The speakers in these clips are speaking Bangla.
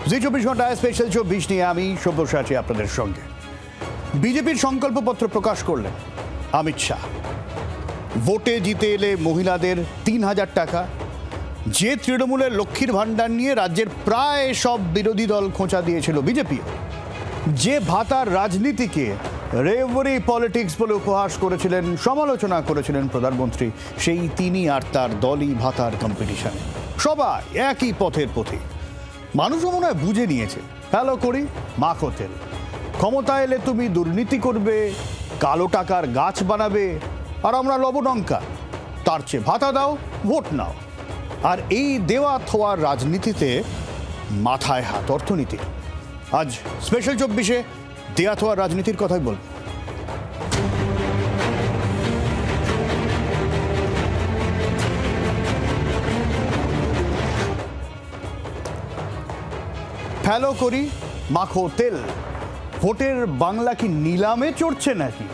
জি 24 ঘন্টায় স্পেশাল 24 নিয়ে আমি সব্যসাচী আপনাদের সঙ্গে। বিজেপির সংকল্পপত্র প্রকাশ করলেন অমিত শাহ। ভোটে জিতে এলে মহিলাদের ৩,০০০ টাকা। যে তৃণমূলের লক্ষ্মীর ভাণ্ডার নিয়ে রাজ্যের প্রায় সব বিরোধী দল খোঁচা দিয়েছিল বিজেপি, যে ভাতার রাজনীতিকে রেভারি পলিটিক্স বলে উপহাস করেছিলেন, সমালোচনা করেছিলেন প্রধানমন্ত্রী, সেই তিনি আর তার দলই ভাতার কম্পিটিশনে। সবাই একই পথের পথিক। মানুষও মনে হয় বুঝে নিয়েছে, হ্যালো করি মাখো তেল। ক্ষমতা এলে তুমি দুর্নীতি করবে, কালো টাকার গাছ বানাবে, আর আমরা লবণঙ্কা। তার চেয়ে ভাতা দাও, ভোট নাও। আর এই দেওয়া থোয়ার রাজনীতিতে মাথায় হাত অর্থনীতি। আজ স্পেশাল 24-এ দেয়া থোয়ার রাজনীতির কথাই বলব। ফেলো করি মাখো তেল। ভোটের বাংলা কি নিলামে চড়ছে নাকি?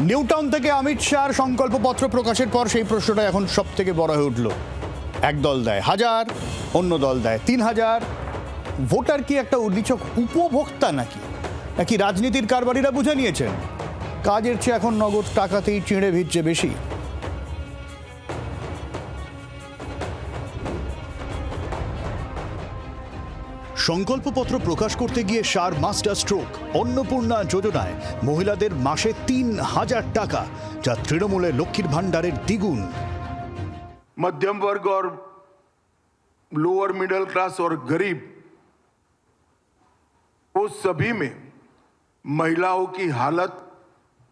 নিউটাউন থেকে অমিত শাহর সংকল্পপত্র প্রকাশের পর সেই প্রশ্নটা এখন সব থেকে বড় হয়ে উঠল। এক দল দেয় ১,০০০, অন্য দল দেয় ৩,০০০। ভোটার কি একটা নিছক উপভোক্তা নাকি রাজনীতির কারবারিরা বুঝে নিয়েছেন কাজের চেয়ে এখন নগদ টাকাতেই চিঁড়ে ভিজছে বেশি? সংকল্পপত্র প্রকাশ করতে গিয়ে শাহর মাস্টার স্ট্রোক। অন্নপূর্ণা যোজনায় মহিলাদের মাসে ৩,০০০ টাকা, যা তৃণমূলের লক্ষ্মীর ভাণ্ডারের দ্বিগুণ। मध्यम वर्ग और लोअर मिडिल क्लास और गरीब, उस सभी में महिलाओं की हालत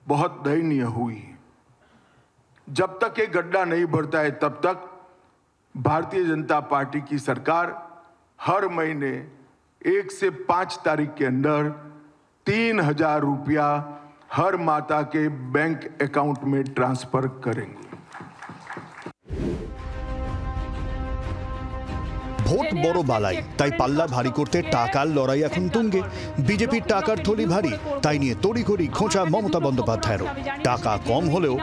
बहुत दयनीय हुई है। जब तक ये गड्ढा नहीं भरता है तब तक भारतीय जनता पार्टी की सरकार हर महीने 1 से 5 तारीख के अंदर 3,000 रुपया हर माता के बैंक अकाउंट में ट्रांसफर करेंगे। ভোট বড় বালাই, তাই পাল্লা ভারী করতে টাকার লড়াই এখন তুঙ্গে। বিজেপির টাকার থলি ভারী, তাই নিয়ে তড়িঘড়ি খোঁচা মমতা বন্দ্যোপাধ্যায়েরও। টাকা কম হলেও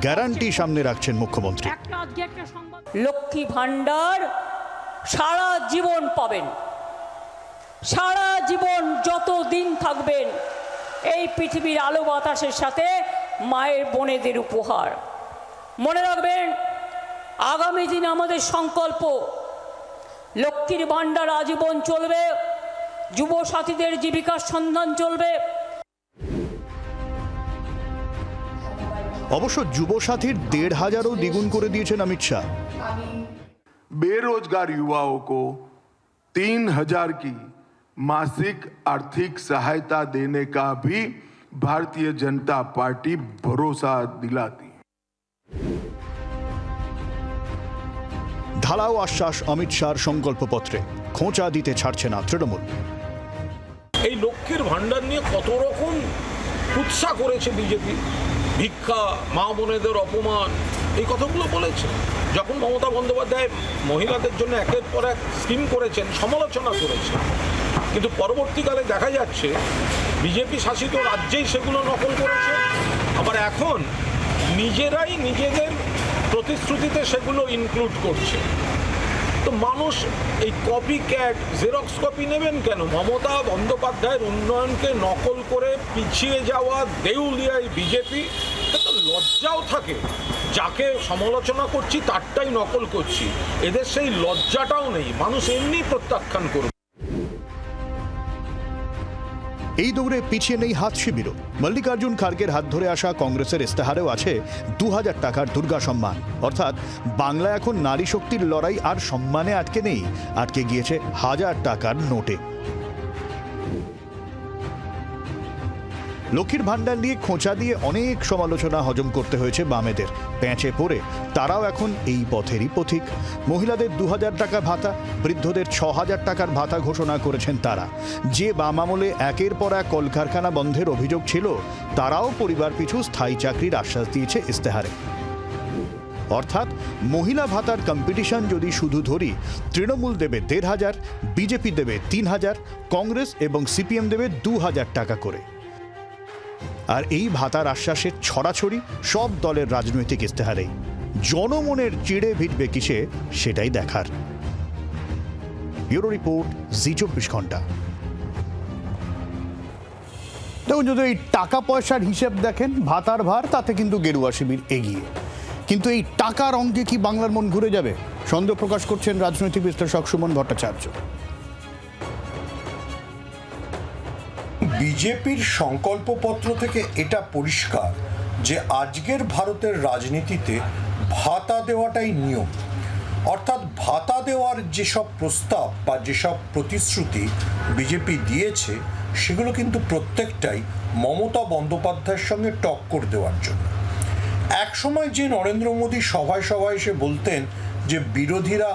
গ্যারান্টি সামনে রাখছেন মুখ্যমন্ত্রী। লক্ষ্মী ভাণ্ডার সারা জীবন পাবেন, সারা জীবন যত দিন থাকবেন এই পৃথিবীর আলো বাতাসের সাথে মায়ের বোনেদের উপহার। মনে রাখবেন, আগামী দিনে আমাদের সংকল্প লক্ষ্মীর ভাণ্ডার আজীবন চলবে, যুব সাথীদের জীবিকার সন্ধান চলবে। অবশ্য যুব সাথীর ১,৫০০ও দ্বিগুণ করে দিয়েছেন অমিত শাহ। बेरोजगार युवाओं को 3,000 की मासिक आर्थिक सहायता देने का भी भारतीय जनता पार्टी भरोसा दिलाती है। ঢালাও আশ্বাস অমিত শাহর সংকল্পপত্রে, খোঁচা দিতে ছাড়ছে না তৃণমূল। এই লক্ষ্মীর ভাণ্ডার নিয়ে কত রকম উৎসাহ করেছে বিজেপি, ভিক্ষা, মা বোনেদের অপমান, এই কথাগুলো বলেছে। যখন মমতা বন্দ্যোপাধ্যায় মহিলাদের জন্য একের পর এক স্কিম করেছেন, সমালোচনা করেছেন, কিন্তু পরবর্তীকালে দেখা যাচ্ছে বিজেপি শাসিত রাজ্যেই সেগুলো নকল করেছে। আবার এখন নিজেরাই নিজেদের প্রতিশ্রুতিতে সেগুলো ইনক্লুড করছে। তো মানুষ এই কপি ক্যাট, জেরক্স কপি নেবেন কেন? মমতা বন্দ্যোপাধ্যায়ের উন্নয়নকে নকল করে পিছিয়ে যাওয়া দেউলিয়া এই বিজেপি, তো লজ্জাও থাকে। যাকে সমালোচনা করছি তারটাই নকল করছি, এদের সেই লজ্জাটাও নেই। মানুষ এমনি প্রত্যাখ্যান করবে। এই দৌড়ে পিছিয়ে নেই হাত শিবিরও। মল্লিকার্জুন খার্গের হাত ধরে আসা কংগ্রেসের ইস্তেহারেও আছে ২,০০০ টাকার দুর্গা সম্মান। অর্থাৎ বাংলা এখন নারী শক্তির লড়াই আর সম্মানে আটকে নেই, আটকে গিয়েছে ১,০০০ টাকার নোটে। লক্ষ্মীর ভাণ্ডার নিয়ে খোঁচা দিয়ে অনেক সমালোচনা হজম করতে হয়েছে বামেদের। প্যাঁচে পড়ে তারাও এখন এই পথেরই পথিক। মহিলাদের ২,০০০ টাকা ভাতা, বৃদ্ধদের ৬,০০০ টাকার ভাতা ঘোষণা করেছেন তারা। যে বাম আমলে একের পর এক কলকারখানা বন্ধের অভিযোগ ছিল, তারাও পরিবার পিছু স্থায়ী চাকরির আশ্বাস দিয়েছে ইস্তেহারে। অর্থাৎ মহিলা ভাতার কম্পিটিশন যদি শুধু ধরি, তৃণমূল দেবে ১,৫০০, বিজেপি দেবে ৩,০০০, কংগ্রেস এবং সিপিএম দেবে ২,০০০ টাকা করে। আর এই ভাতার আশ্বাসের ছড়াছড়ি সব দলের রাজনৈতিক ইস্তেহারেই। জনমনের চিড়ে ভিজবে কিসে, সেটাই দেখার। ব্যুরো রিপোর্ট, জি24 ঘন্টা। দেখুন, যদি এই টাকা পয়সার হিসেব দেখেন, ভাতার ভার তাতে কিন্তু গেরুয়া শিবির এগিয়ে, কিন্তু এই টাকার অঙ্কে কি বাংলার মন ঘুরে যাবে? সন্দেহ প্রকাশ করছেন রাজনৈতিক বিশ্লেষক সুমন ভট্টাচার্য। বিজেপির সংকল্পপত্র থেকে এটা পরিষ্কার যে আজকের ভারতের রাজনীতিতে ভাতা দেওয়াটাই নিয়ম। অর্থাৎ ভাতা দেওয়ার যেসব প্রস্তাব বা যেসব প্রতিশ্রুতি বিজেপি দিয়েছে সেগুলো কিন্তু প্রত্যেকটাই মমতা বন্দ্যোপাধ্যায়ের সঙ্গে টক্কর দেওয়ার জন্য। একসময় যে নরেন্দ্র মোদী সভায় সভায় এসে বলতেন যে বিরোধীরা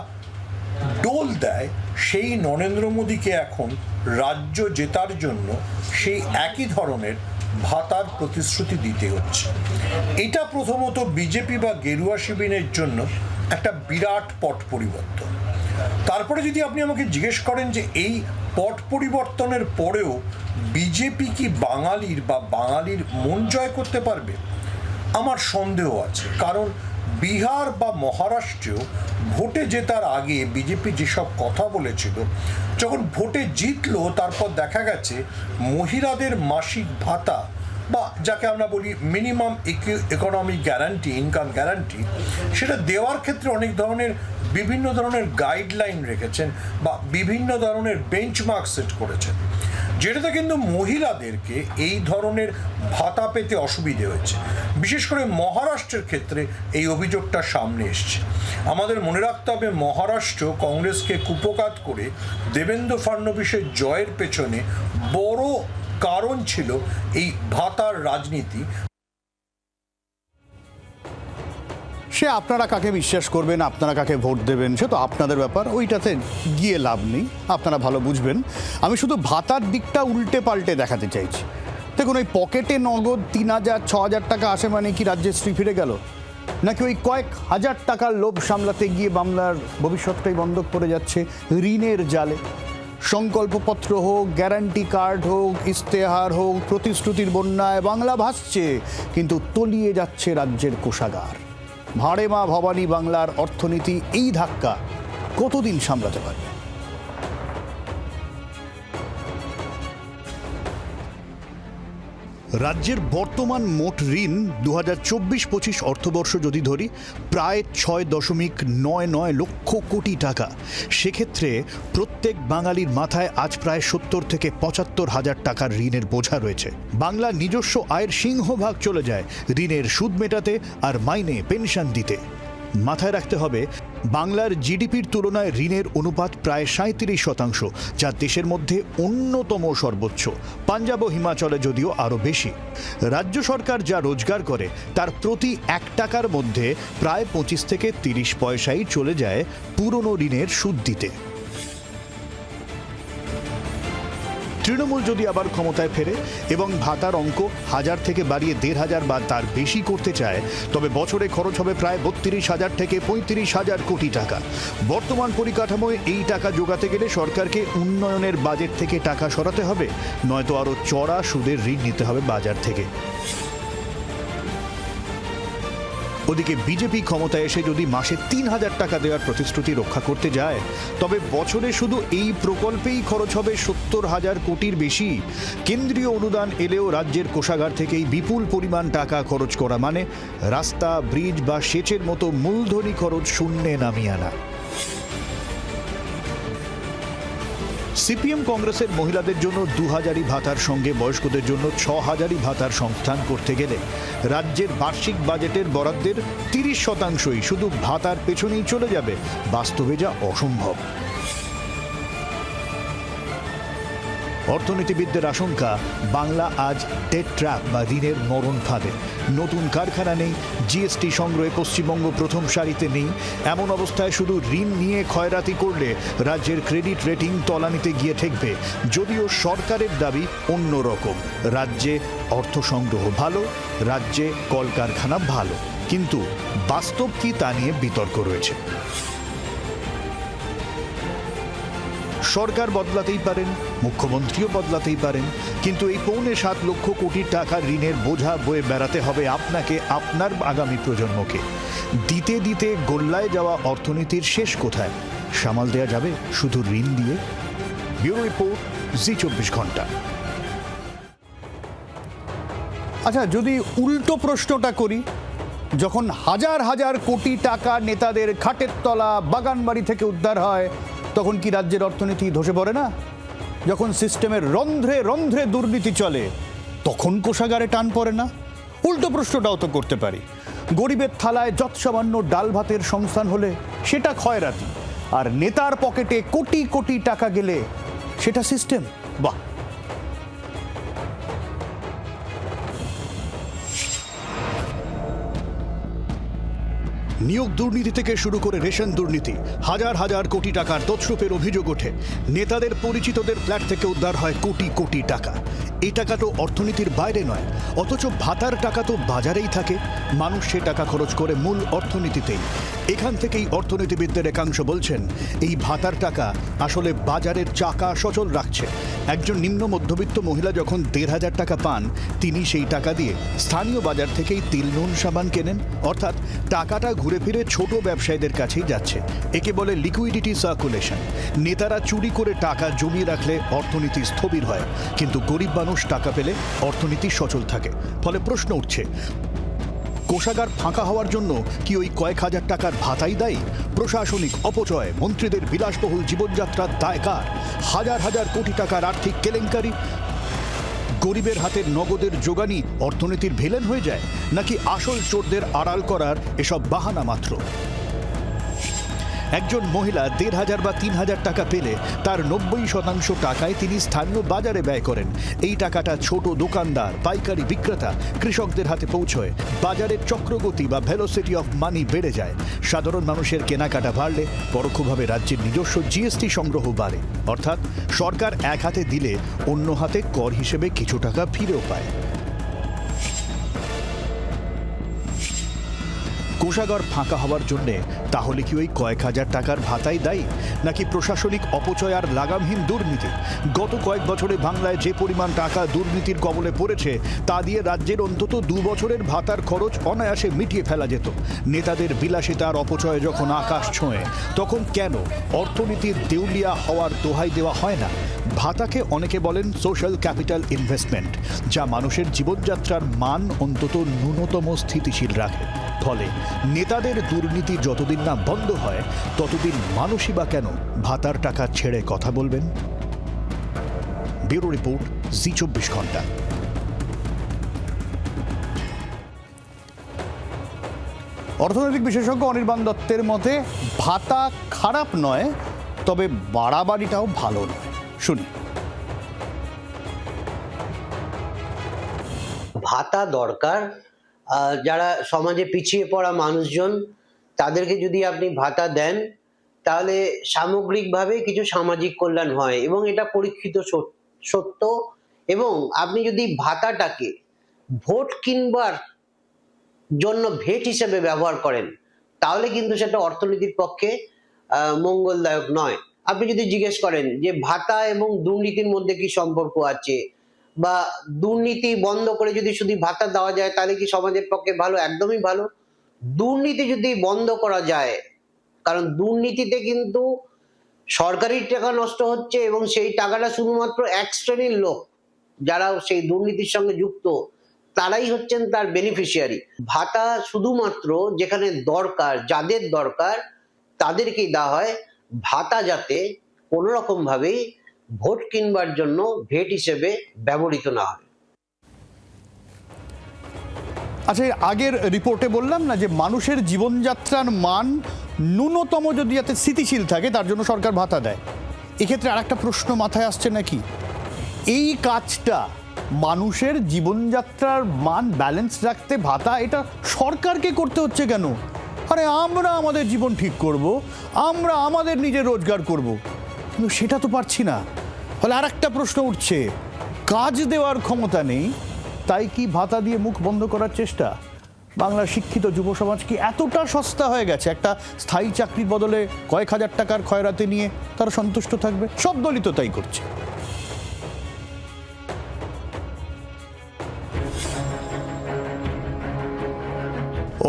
ডোল দেয়, সেই নরেন্দ্র মোদীকে এখন রাজ্য জেতার জন্য সেই একই ধরনের ভাতার প্রতিশ্রুতি দিতে হচ্ছে। এটা প্রথমত বিজেপি বা গেরুয়া শিবিরের জন্য একটা বিরাট পট পরিবর্তন। তারপরে যদি আপনি আমাকে জিজ্ঞেস করেন যে এই পট পরিবর্তনের পরেও বিজেপি কি বাঙালির বা বাঙালির মন জয় করতে পারবে, আমার সন্দেহ আছে। কারণ বিহার বা মহারাষ্ট্রেও ভোটে জেতার আগে বিজেপি যেসব কথা বলেছিল, যখন ভোটে জিতলো তারপর দেখা গেছে মহিলাদের মাসিক ভাতা বা যাকে আমরা বলি minimum economic guarantee, income guarantee, সেটা দেওয়ার ক্ষেত্রে অনেক ধরনের বিভিন্ন ধরনের গাইডলাইন রেখেছেন বা বিভিন্ন ধরনের বেঞ্চমার্ক সেট করেছেন, যেটাতে কিন্তু মহিলাদেরকে এই ধরনের ভাতা পেতে অসুবিধে হয়েছে। বিশেষ করে মহারাষ্ট্রের ক্ষেত্রে এই অভিযোগটা সামনে এসছে। আমাদের মনে রাখতে হবে, মহারাষ্ট্র কংগ্রেসকে কুপোকাত করে দেবেন্দ্র ফডনবিসের জয়ের পেছনে বড় কারণ ছিল এই ভাতার রাজনীতি। সে আপনারা কাকে বিশ্বাস করবেন, আপনারা কাকে ভোট দেবেন, সে তো আপনাদের ব্যাপার, ওইটাতে গিয়ে লাভ নেই, আপনারা ভালো বুঝবেন। আমি শুধু ভাতার দিকটা উল্টে পাল্টে দেখাতে চাইছি। দেখুন, ওই পকেটে নগদ 3,000-6,000 টাকা আসে মানে কি রাজ্যের শ্রী ফিরে গেল? নাকি ওই কয়েক হাজার টাকার লোভ সামলাতে গিয়ে বাংলার ভবিষ্যৎটাই বন্ধক পড়ে যাচ্ছে ঋণের জালে? সংকল্পপত্র হোক, গ্যারান্টি কার্ড হোক, ইস্তেহার হোক, প্রতিশ্রুতির বন্যায় বাংলা ভাসছে, কিন্তু তলিয়ে যাচ্ছে রাজ্যের কোষাগার। ভাড়ে মা ভবানী বাংলার অর্থনীতি এই ধাক্কা কতদিন সামলাতে পারবে? রাজ্যের বর্তমান মোট ঋণ 2024-25 অর্থবর্ষ যদি ধরি, প্রায় 6.99 লক্ষ কোটি টাকা। সেক্ষেত্রে প্রত্যেক বাঙালির মাথায় আজ প্রায় 70 থেকে 75 হাজার টাকার ঋণের বোঝা রয়েছে। বাংলার নিজস্ব আয়ের সিংহভাগ চলে যায় ঋণের সুদ মেটাতে আর মাইনে পেনশন দিতে। মাথায় রাখতে হবে, বাংলার জিডিপির তুলনায় ঋণের অনুপাত প্রায় 37%, যা দেশের মধ্যে অন্যতম সর্বোচ্চ। পাঞ্জাব ও হিমাচলে যদিও আরও বেশি। রাজ্য সরকার যা রোজগার করে তার প্রতি 1 টাকার মধ্যে প্রায় 25 থেকে 30 পয়সাই চলে যায় পুরনো ঋণের সুদ দিতে। তৃণমূল যদি আবার ক্ষমতায় ফেরে এবং ভাতার অঙ্ক 1000 থেকে বাড়িয়ে 1500 বা তার বেশি করতে চায়, তবে বছরে খরচ হবে প্রায় 32,000 থেকে 35,000 কোটি টাকা। বর্তমান পরিকাঠামোয় এই টাকা জোগাতে গেলে সরকারকে উন্নয়নের বাজেট থেকে টাকা সরাতে হবে, নয়তো আরও চড়া সুদের ঋণ নিতে হবে বাজার থেকে। ওদিকে বিজেপি ক্ষমতায় এসে যদি মাসে 3,000 টাকা দেওয়ার প্রতিশ্রুতি রক্ষা করতে যায়, তবে বছরে শুধু এই প্রকল্পেই খরচ হবে 70,000 কোটির বেশি। কেন্দ্রীয় অনুদান এলেও রাজ্যের কোষাগার থেকেই বিপুল পরিমাণ টাকা খরচ করা মানে রাস্তা, ব্রিজ বা সেচের মতো মূলধনী খরচ শূন্যে নামিয়ে আনা। সিপিএম কংগ্রেসের মহিলাদের জন্য 2,000ই ভাতার সঙ্গে বয়স্কদের জন্য 6,000ই ভাতার সংস্থান করতে গেলে রাজ্যের বার্ষিক বাজেটের বরাদ্দের 30%ই শুধু ভাতার পেছনেই চলে যাবে, বাস্তবে যা অসম্ভব। অর্থনীতিবিদদের আশঙ্কা, বাংলা আজ ডেট ট্র্যাপ বা ঋণের মরণ ফাঁদে। নতুন কারখানা নেই, জিএসটি সংগ্রহে পশ্চিমবঙ্গ প্রথম সারিতে নেই। এমন অবস্থায় শুধু ঋণ নিয়ে খয়রাতি করলে রাজ্যের ক্রেডিট রেটিং তলানিতে গিয়ে ঠেকবে। যদিও সরকারের দাবি অন্যরকম, রাজ্যে অর্থ সংগ্রহ ভালো, রাজ্যে কলকারখানা ভালো, কিন্তু বাস্তব কি তা নিয়ে বিতর্ক রয়েছে। সরকার বদলাতেই পারেন, মুখ্যমন্ত্রীও বদলাতেই পারেন, কিন্তু এই 7.25 লক্ষ কোটি টাকার ঋণের বোঝা বয়ে বেড়াতে হবে আপনাকে, আপনার আগামী প্রজন্মকে। দিতে দিতে গোল্লায় যাওয়া অর্থনীতির শেষ কোথায়? সামাল দেয়া যাবে শুধু ঋণ দিয়ে? ব্যুরো রিপোর্ট, জি24 ঘন্টা। আচ্ছা, যদি উল্টো প্রশ্নটা করি, যখন হাজার হাজার কোটি টাকা নেতাদের খাটের তলা, বাগানবাড়ি থেকে উদ্ধার হয়, তখন কি রাজ্যের অর্থনীতি ধসে পড়ে না? যখন সিস্টেমের রন্ধ্রে রন্ধ্রে দুর্নীতি চলে, তখন কোষাগারে টান পড়ে না? উল্টো প্রশ্নটাও তো করতে পারি, গরিবের থালায় যৎসামান্য ডাল ভাতের সংস্থান হলে সেটা খয়রাতি, আর নেতার পকেটে কোটি কোটি টাকা গেলে সেটা সিস্টেম। বাহ! নিয়োগ দুর্নীতি থেকে শুরু করে রেশন দুর্নীতি, হাজার হাজার কোটি টাকার তছরূপের অভিযোগ ওঠে। নেতাদের পরিচিতদের ফ্ল্যাট থেকে উদ্ধার হয় কোটি কোটি টাকা। এই টাকা তো অর্থনীতির বাইরে নয়, অথচ ভাতার টাকা তো বাজারেই থাকে। মানুষ সে টাকা খরচ করে মূল অর্থনীতিতেই। এখান থেকেই অর্থনীতিবিদদের একাংশ বলছেন, এই ভাতার টাকা আসলে বাজারের চাকা সচল রাখছে। একজন নিম্ন মধ্যবিত্ত মহিলা যখন ১৫০০ টাকা পান, তিনি সেই টাকা দিয়ে স্থানীয় বাজার থেকেই তেল নুন সাবান কেনেন। অর্থাৎ টাকাটা ঘুরে ফিরে ছোট ব্যবসায়ীদের কাছেই যাচ্ছে। একে বলে লিকুইডিটি সার্কুলেশন। নেতারা চুরি করে টাকা জমিয়ে রাখলে অর্থনীতি স্থবির হয়, কিন্তু গরিব মানুষ টাকা পেলে অর্থনীতি সচল থাকে। ফলে প্রশ্ন উঠছে, কোষাগার ফাঁকা হওয়ার জন্য কি ওই কয়েক হাজার টাকার ভাতাই দায়ী? প্রশাসনিক অপচয়, মন্ত্রীদের বিলাসবহুল জীবনযাত্রার দায় কার? হাজার হাজার কোটি টাকার আর্থিক কেলেঙ্কারি গরিবের হাতের নগদের যোগানই অর্থনীতির ভিলেন হয়ে যায়, নাকি আসল চোরদের আড়াল করার এসব বাহানা মাত্র? একজন মহিলা ১৫০০ বা ৩০০০ টাকা পেলে তার ৯০% টাকায় তিনি স্থানীয় বাজারে ব্যয় করেন। এই টাকাটা ছোট দোকানদার, পাইকারি বিক্রেতা, কৃষকদের হাতে পৌঁছয়। বাজারের চক্রগতি বা ভেলোসিটি অফ মানি বেড়ে যায়। সাধারণ মানুষের কেনাকাটা বাড়লে পরোক্ষভাবে রাজ্যের নিজস্ব জিএসটি সংগ্রহ বাড়ে। অর্থাৎ সরকার এক হাতে দিলে অন্য হাতে কর হিসেবে কিছু টাকা ফিরেও পায়। কোষাগার ফাঁকা হওয়ার জন্যে তাহলে কি ওই কয়েক হাজার টাকার ভাতাই দায়ী, নাকি প্রশাসনিক অপচয় আর লাগামহীন দুর্নীতি? গত কয়েক বছরে বাংলায় যে পরিমাণ টাকা দুর্নীতির কবলে পড়েছে, তা দিয়ে রাজ্যের অন্তত ২ বছরের ভাতার খরচ অনায়াসে মিটিয়ে ফেলা যেত। নেতাদের বিলাসিতার অপচয় যখন আকাশ ছোঁয়, তখন কেন অর্থনীতির দেউলিয়া হওয়ার দোহাই দেওয়া হয় না? ভাতাকে অনেকে বলেন সোশ্যাল ক্যাপিটাল ইনভেস্টমেন্ট, যা মানুষের জীবনযাত্রার মান অন্তত ন্যূনতম স্থিতিশীল রাখে। ফলে নেতাদের দুর্নীতি যতদিন না বন্ধ হয়, ততদিন মানুষই বা কেন ভাতার টাকা ছেড়ে কথা বলবেন? ব্যুরো রিপোর্ট, জি24 ঘন্টা। অর্থনৈতিক বিশেষজ্ঞ অনির্বাণ দত্তের মতে, ভাতা খারাপ নয়, তবে বাড়াবাড়িটাও ভালো নয়। শুনি। ভাতা দরকার। যারা সমাজে পিছিয়ে পড়া মানুষজন, তাদেরকে যদি আপনি ভাতা দেন, তাহলে সামগ্রিকভাবে কিছু সামাজিক কল্যাণ হয় এবং এটা পরীক্ষিত সত্য। এবং আপনি যদি ভাতাটাকে ভোট কিনবার জন্য ভেট হিসেবে ব্যবহার করেন, তাহলে কিন্তু সেটা অর্থনীতির পক্ষে মঙ্গলদায়ক নয়। আপনি যদি জিজ্ঞেস করেন যে ভাতা এবং দুর্নীতির মধ্যে কি সম্পর্ক আছে, বা দুর্নীতি বন্ধ করে যদি শুধু ভাতা দেওয়া যায়, তাহলে কি সমাজের পক্ষে ভালো? একদমই ভালো। দুর্নীতি যদি বন্ধ করা যায়, কারণ দুর্নীতিতে কিন্তু সরকারি টাকা নষ্ট হচ্ছে এবং সেই টাকাটা শুধুমাত্র এক শ্রেণীর লোক যারা সেই দুর্নীতির সঙ্গে যুক্ত, তারাই হচ্ছেন তার বেনিফিশিয়ারি। ভাতা শুধুমাত্র যেখানে দরকার, যাদের দরকার তাদেরকেই দেওয়া হয়। ভাতা যাতে কোনো রকম ভাবেই ভোট কিনবার জন্য ভেট হিসেবে ব্যবহৃত না হয়। আচ্ছা, আগের রিপোর্টে বললাম না যে মানুষের জীবনযাত্রার মান ন্যূনতম যদি যাতে স্থিতিশীল থাকে, তার জন্য সরকার ভাতা দেয়। এক্ষেত্রে আর একটা প্রশ্ন মাথায় আসছে, নাকি এই কাজটা মানুষের জীবনযাত্রার মান ব্যালেন্স রাখতে ভাতা এটা সরকারকে করতে হচ্ছে কেন? আরে আমরা আমাদের জীবন ঠিক করব, আমরা আমাদের নিজের রোজগার করব, কিন্তু সেটা তো পারছি না। ফলে আর একটা প্রশ্ন উঠছে, কাজ দেওয়ার ক্ষমতা নেই, তাই কি ভাতা দিয়ে মুখ বন্ধ করার চেষ্টা? বাংলার শিক্ষিত যুব সমাজ কি এতটা সস্তা হয়ে গেছে, একটা স্থায়ী চাকরির বদলে কয়েক হাজার টাকার খয়রাতি নিয়ে তারা সন্তুষ্ট থাকবে? সব দলই তো তাই করছে।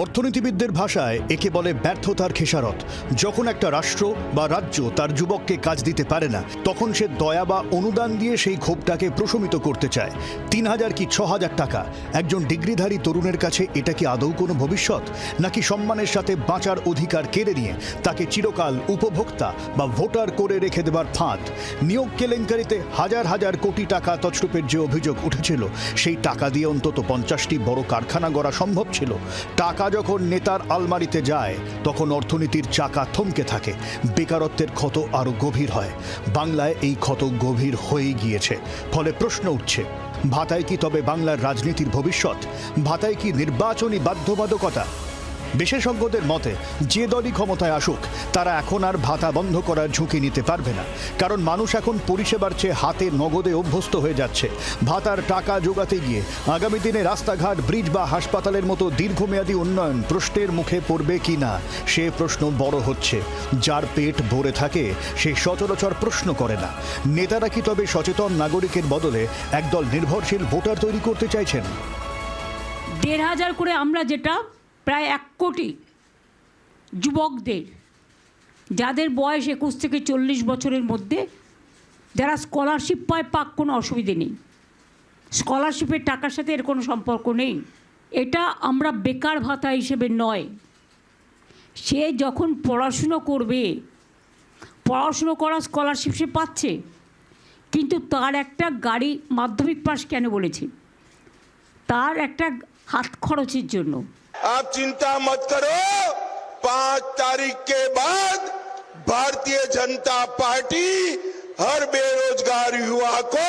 অর্থনীতিবিদদের ভাষায় একে বলে ব্যর্থতার খেসারত। যখন একটা রাষ্ট্র বা রাজ্য তার যুবককে কাজ দিতে পারে না, তখন সে দয়া বা অনুদান দিয়ে সেই ক্ষোভটাকে প্রশমিত করতে চায়। ৩,০০০ কি ৬,০০০ টাকা একজন ডিগ্রিধারী তরুণের কাছে এটা কি আদৌ কোনো ভবিষ্যৎ, নাকি সম্মানের সাথে বাঁচার অধিকার কেড়ে নিয়ে তাকে চিরকাল উপভোক্তা বা ভোটার করে রেখে দেবার ফাঁদ? নিয়োগ কেলেঙ্কারিতে হাজার হাজার কোটি টাকা তছরূপের যে অভিযোগ উঠেছিল, সেই টাকা দিয়ে অন্তত ৫০টি বড় কারখানা গড়া সম্ভব ছিল। টাকা যখন নেতার আলমারিতে যায়, তখন অর্থনীতির চাকা থমকে থাকে, বেকারত্বের ক্ষত আরো গভীর হয়। বাংলায় এই ক্ষত গভীর হয়েই গিয়েছে। ফলে প্রশ্ন উঠছে, ভাতায় কি তবে বাংলার রাজনীতির ভবিষ্যৎ? ভাতায় কি নির্বাচনী বাধ্যবাধকতা? বিশেষজ্ঞদের মতে, যে দলই ক্ষমতায় আসুক, তারা এখন আর ভাতা বন্ধ করার ঝুঁকি নিতে পারবে না। কারণ মানুষ এখন পরিষেবার চেয়ে হাতে নগদে অভ্যস্ত হয়ে যাচ্ছে। ভাতার টাকা জোগাতে গিয়ে আগামী দিনে রাস্তাঘাট, ব্রিজ বা হাসপাতালের মতো দীর্ঘমেয়াদী উন্নয়ন প্রশ্নের মুখে পড়বে কি না, সে প্রশ্ন বড় হচ্ছে। যার পেট ভরে থাকে সে সচরাচর প্রশ্ন করে না। নেতারা কি তবে সচেতন নাগরিকের বদলে একদল নির্ভরশীল ভোটার তৈরি করতে চাইছেন? ১,৫০০ করে আমরা যেটা প্রায় ১ কোটি যুবকদের, যাদের বয়স ২১ থেকে ৪০ বছরের মধ্যে, যারা স্কলারশিপ পাক, কোনো অসুবিধে নেই। স্কলারশিপের টাকার সাথে এর কোনো সম্পর্ক নেই। এটা আমরা বেকার ভাতা হিসেবে নয়। সে যখন পড়াশুনো করবে, পড়াশুনো করা স্কলারশিপ সে পাচ্ছে, কিন্তু তার একটা গাড়ি, মাধ্যমিক পাস কেন বলেছি, তার একটা হাত খরচের জন্য। आप चिंता मत करो, 5 तारीख के बाद भारतीय जनता पार्टी हर बेरोजगार युवा को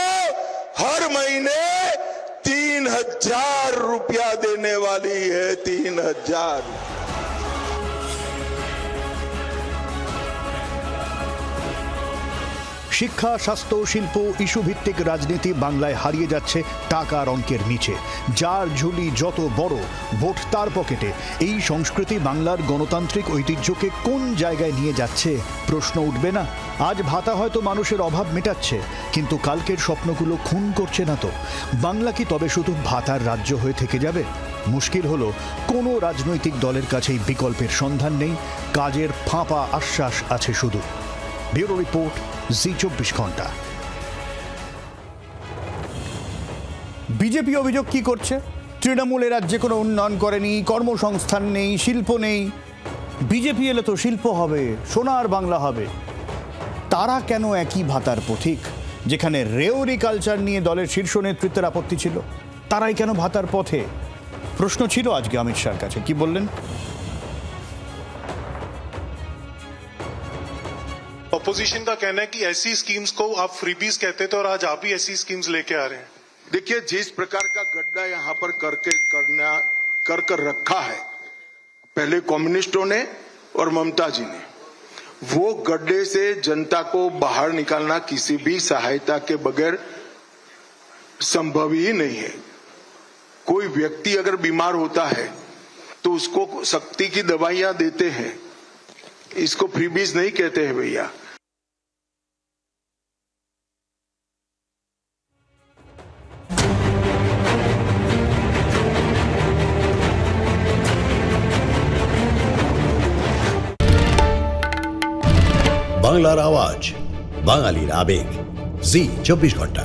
हर महीने 3,000 रुपया देने वाली है। 3,000। শিক্ষা, স্বাস্থ্য, শিল্প, ইস্যু ভিত্তিক রাজনীতি বাংলায় হারিয়ে যাচ্ছে টাকার অঙ্কের নিচে। যার ঝুলি যত বড়, ভোট তার পকেটে। এই সংস্কৃতি বাংলার গণতান্ত্রিক ঐতিহ্যকে কোন জায়গায় নিয়ে যাচ্ছে প্রশ্ন উঠবে না? আজ ভাতা হয়তো মানুষের অভাব মেটাচ্ছে, কিন্তু কালকের স্বপ্নগুলো খুন করছে না তো? বাংলা কি তবে শুধু ভাতার রাজ্য হয়ে থেকে যাবে? মুশকিল হলো, কোনো রাজনৈতিক দলের কাছেই বিকল্পের সন্ধান নেই, কাজের ফাঁপা আশ্বাস আছে শুধু। ব্যুরো রিপোর্ট, জি24 ঘন্টা। বিজেপি অভিযোগ কি করছে? তৃণমূল রাজ্যে কোনো উন্নয়ন করেনি, কর্মসংস্থান নেই, শিল্প নেই। বিজেপি এলে তো শিল্প হবে, সোনার বাংলা হবে। তারা কেন একই ভাতার পথিক? যেখানে রেওরি কালচার নিয়ে দলের শীর্ষ নেতৃত্বের আপত্তি ছিল, তারাই কেন ভাতার পথে? প্রশ্ন ছিল আজকে অমিত শাহর কাছে। কি বললেন? अपोजिशन का कहना है कि ऐसी स्कीम्स को आप फ्रीबीज कहते थे और आज आप ही ऐसी स्कीम्स लेके आ रहे हैं। देखिए, जिस प्रकार का गड्ढा यहाँ पर कर रखा है, पहले कम्युनिस्टों ने और ममता जी ने, वो गड्ढे से जनता को बाहर निकालना किसी भी सहायता के बगैर संभव ही नहीं है। कोई व्यक्ति अगर बीमार होता है तो उसको शक्ति की दवाइयां देते हैं, इसको फ्रीबीज नहीं कहते हैं भैया। বাংলার আওয়াজ, বাঙালির আবেগ, জি24 ঘন্টা।